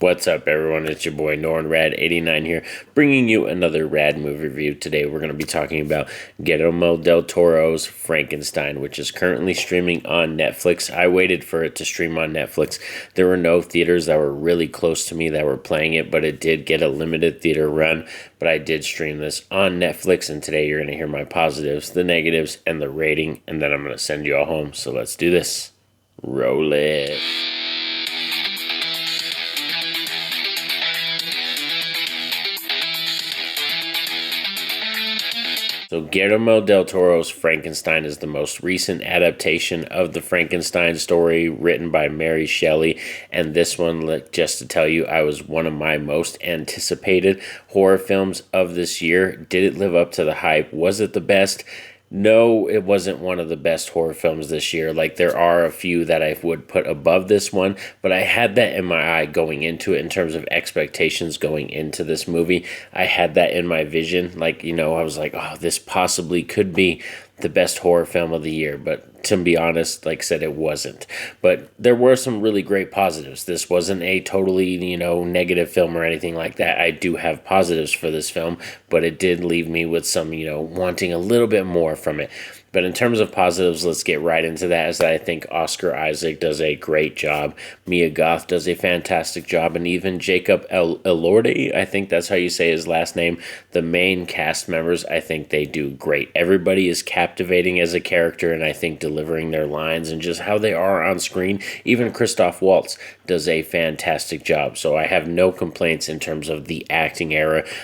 What's up, everyone? It's your boy Radd89 here, bringing you another Radd movie review. Today, we're going to be talking about Guillermo del Toro's Frankenstein, which is currently streaming on Netflix. I waited for it to stream on Netflix. There were no theaters that were really close to me that were playing it, but it did get a limited theater run. But I did stream this on Netflix, and today you're going to hear my positives, the negatives, and the rating, and then I'm going to send you all home. So let's do this. Roll it. So Guillermo del Toro's Frankenstein is the most recent adaptation of the Frankenstein story written by Mary Shelley. And this one, just to tell you, I was one of my most anticipated horror films of this year. Did it live up to the hype? Was it the best? No, it wasn't one of the best horror films this year. Like, there are a few that I would put above this one, but I had that in my eye going into it in terms of expectations going into this movie. I had that in my vision. Like, I was like, oh, this possibly could be the best horror film of the year, but to be honest, like I said, it wasn't. But there were some really great positives. This wasn't a totally, negative film or anything like that. I do have positives for this film, but it did leave me with some, wanting a little bit more from it. But in terms of positives, let's get right into that, as I think Oscar Isaac does a great job. Mia Goth does a fantastic job, and even Jacob Elordi, I think that's how you say his last name, the main cast members, I think they do great. Everybody is captivating as a character, and I think delivering their lines and just how they are on screen. Even Christoph Waltz does a fantastic job, so I have no complaints in terms of the acting area.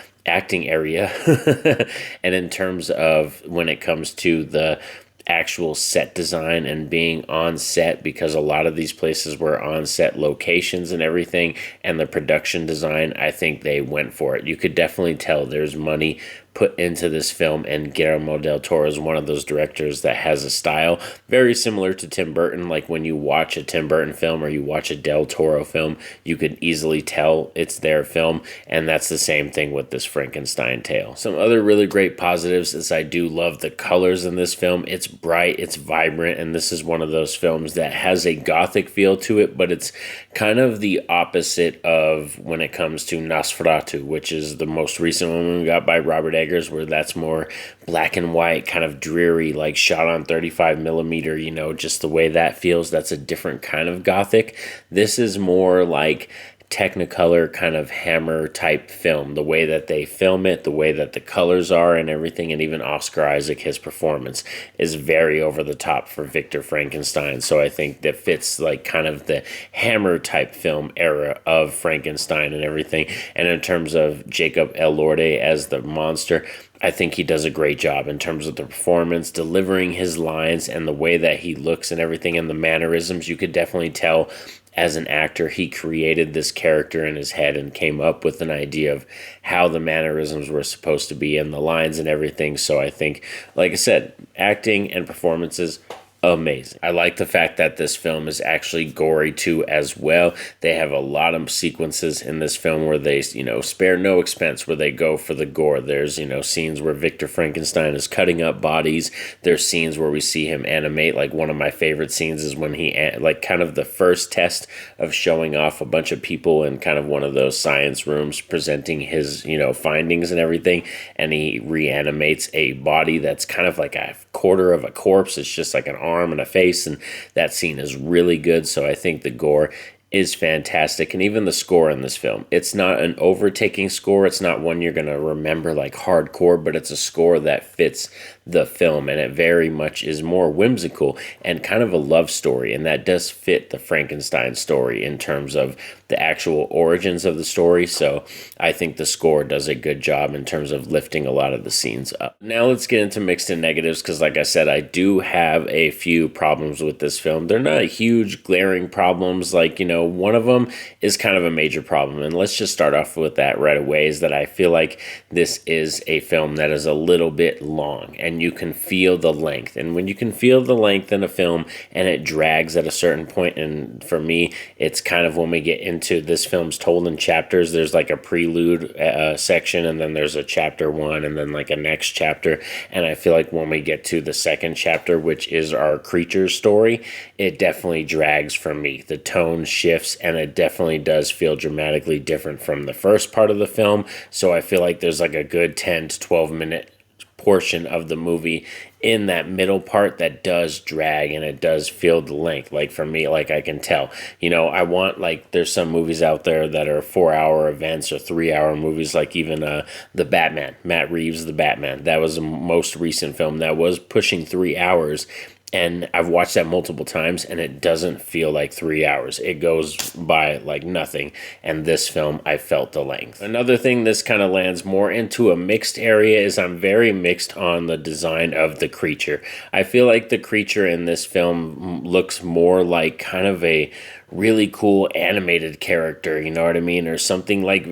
And in terms of when it comes to the actual set design and being on set, because a lot of these places were on set locations and everything, and the production design, I think they went for it. You could definitely tell there's money put into this film, and Guillermo del Toro is one of those directors that has a style very similar to Tim Burton. Like, when you watch a Tim Burton film or you watch a del Toro film, you could easily tell it's their film, and that's the same thing with this Frankenstein tale. Some other really great positives is I do love the colors in this film. It's bright, it's vibrant, and this is one of those films that has a gothic feel to it, but it's kind of the opposite of when it comes to Nosferatu, which is the most recent one we got by Robert Eggers, where that's more black and white, kind of dreary, like shot on 35 millimeter, just the way that feels. That's a different kind of gothic. This is more like Technicolor kind of Hammer type film, the way that they film it, the way that the colors are and everything. And even Oscar Isaac, his performance is very over the top for Victor Frankenstein, so I think that fits like kind of the Hammer type film era of Frankenstein and everything. And in terms of Jacob Elordi as the monster, I think he does a great job in terms of the performance, delivering his lines and the way that he looks and everything, and the mannerisms. You could definitely tell as an actor, he created this character in his head and came up with an idea of how the mannerisms were supposed to be and the lines and everything. So I think, like I said, acting and performances, amazing. I like the fact that this film is actually gory too as well. They have a lot of sequences in this film where they, spare no expense, where they go for the gore. There's, scenes where Victor Frankenstein is cutting up bodies. There's scenes where we see him animate. Like, one of my favorite scenes is when he, like, kind of the first test of showing off a bunch of people in kind of one of those science rooms presenting his, findings and everything. And he reanimates a body that's kind of like a quarter of a corpse. It's just like an arm and a face, and that scene is really good. So I think the gore is fantastic, and even the score in this film, it's not an overtaking score. It's not one you're going to remember like hardcore, but it's a score that fits the film, and it very much is more whimsical and kind of a love story, and that does fit the Frankenstein story in terms of the actual origins of the story. So I think the score does a good job in terms of lifting a lot of the scenes up. Now let's get into mixed and negatives, because like I said, I do have a few problems with this film. They're not huge glaring problems, like, one of them is kind of a major problem, and let's just start off with that right away, is that I feel like this is a film that is a little bit long, and you can feel the length. And when you can feel the length in a film and it drags at a certain point, and for me, it's kind of when we get into this film's told in chapters. There's like a prelude section, and then there's a chapter one, and then like a next chapter. And I feel like when we get to the second chapter, which is our creature story, it definitely drags for me. The tone shifts, shifts, and it definitely does feel dramatically different from the first part of the film. So I feel like there's like a good 10 to 12 minute portion of the movie in that middle part that does drag, and it does feel the length. Like for me, like I can tell, I want, like, there's some movies out there that are 4-hour events or 3-hour movies, like even the Batman, Matt Reeves' The Batman. That was the most recent film that was pushing 3 hours. And I've watched that multiple times, and it doesn't feel like 3 hours. It goes by like nothing. And this film, I felt the length. Another thing this kind of lands more into a mixed area is I'm very mixed on the design of the creature. I feel like the creature in this film looks more like kind of a really cool animated character, you know what I mean? Or something like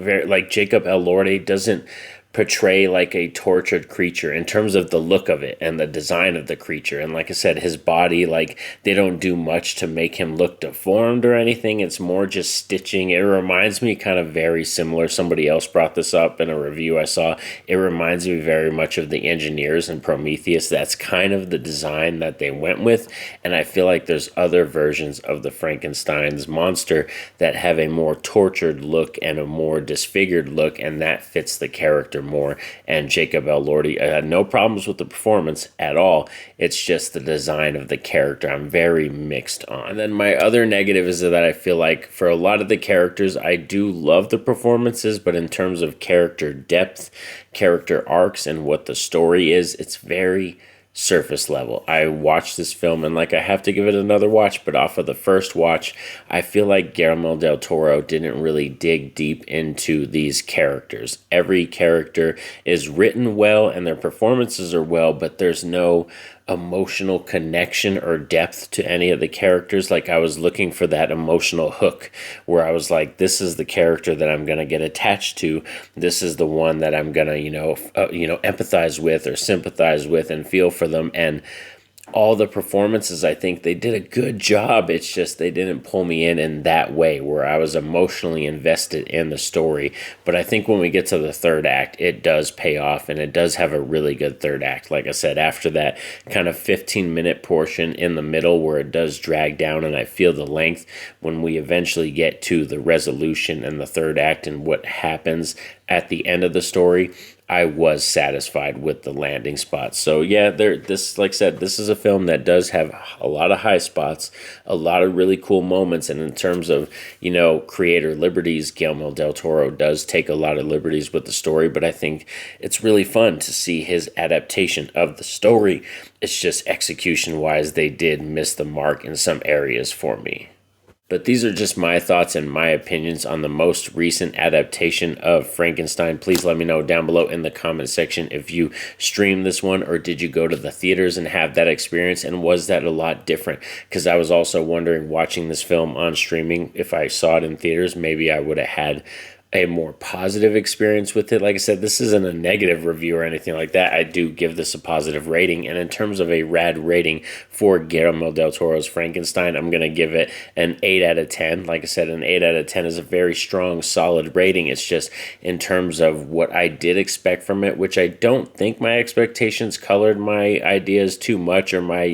Jacob Elordi doesn't portray like a tortured creature in terms of the look of it and the design of the creature. And like I said, his body, like, they don't do much to make him look deformed or anything. It's more just stitching. It reminds me kind of very similar. Somebody else brought this up in a review I saw. It reminds me very much of the engineers in Prometheus. That's kind of the design that they went with. And I feel like there's other versions of the Frankenstein's monster that have a more tortured look and a more disfigured look, and that fits the character more. And Jacob Elordi, I had no problems with the performance at all. It's just the design of the character I'm very mixed on. And then my other negative is that I feel like for a lot of the characters, I do love the performances, but in terms of character depth, character arcs, and what the story is, it's very surface level. I watched this film, and like, I have to give it another watch, but off of the first watch, I feel like Guillermo del Toro didn't really dig deep into these characters. Every character is written well and their performances are well, but there's no emotional connection or depth to any of the characters. Like, I was looking for that emotional hook where I was like, this is the character that I'm going to get attached to. This is the one that I'm going to, empathize with or sympathize with and feel for them. And all the performances, I think they did a good job. It's just they didn't pull me in that way where I was emotionally invested in the story. But I think when we get to the third act, it does pay off, and it does have a really good third act. Like I said, after that kind of 15-minute portion in the middle where it does drag down and I feel the length, when we eventually get to the resolution and the third act and what happens at the end of the story, I was satisfied with the landing spots. So yeah, like I said, this is a film that does have a lot of high spots, a lot of really cool moments. And in terms of, creator liberties, Guillermo del Toro does take a lot of liberties with the story, but I think it's really fun to see his adaptation of the story. It's just execution-wise, they did miss the mark in some areas for me. But these are just my thoughts and my opinions on the most recent adaptation of Frankenstein. Please let me know down below in the comment section if you streamed this one, or did you go to the theaters and have that experience, and was that a lot different? Because I was also wondering, watching this film on streaming, if I saw it in theaters, maybe I would have had a more positive experience with it. Like I said, this isn't a negative review or anything like that. I do give this a positive rating. And in terms of a Radd rating for Guillermo del Toro's Frankenstein, I'm going to give it an 8 out of 10. Like I said, an 8 out of 10 is a very strong, solid rating. It's just in terms of what I did expect from it, which I don't think my expectations colored my ideas too much, or my,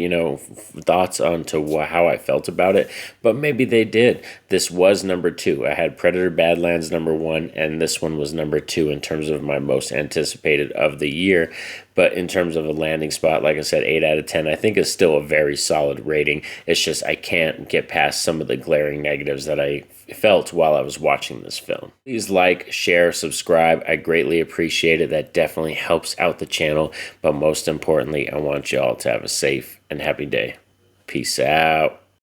thoughts onto how I felt about it. But maybe they did. This was number 2. I had Predator Badlands number 1. And this one was number 2 in terms of my most anticipated of the year. But in terms of a landing spot, like I said, 8 out of 10, I think is still a very solid rating. It's just I can't get past some of the glaring negatives that I felt while I was watching this film. Please like, share, subscribe. I greatly appreciate it. That definitely helps out the channel. But most importantly, I want y'all to have a safe and happy day. Peace out.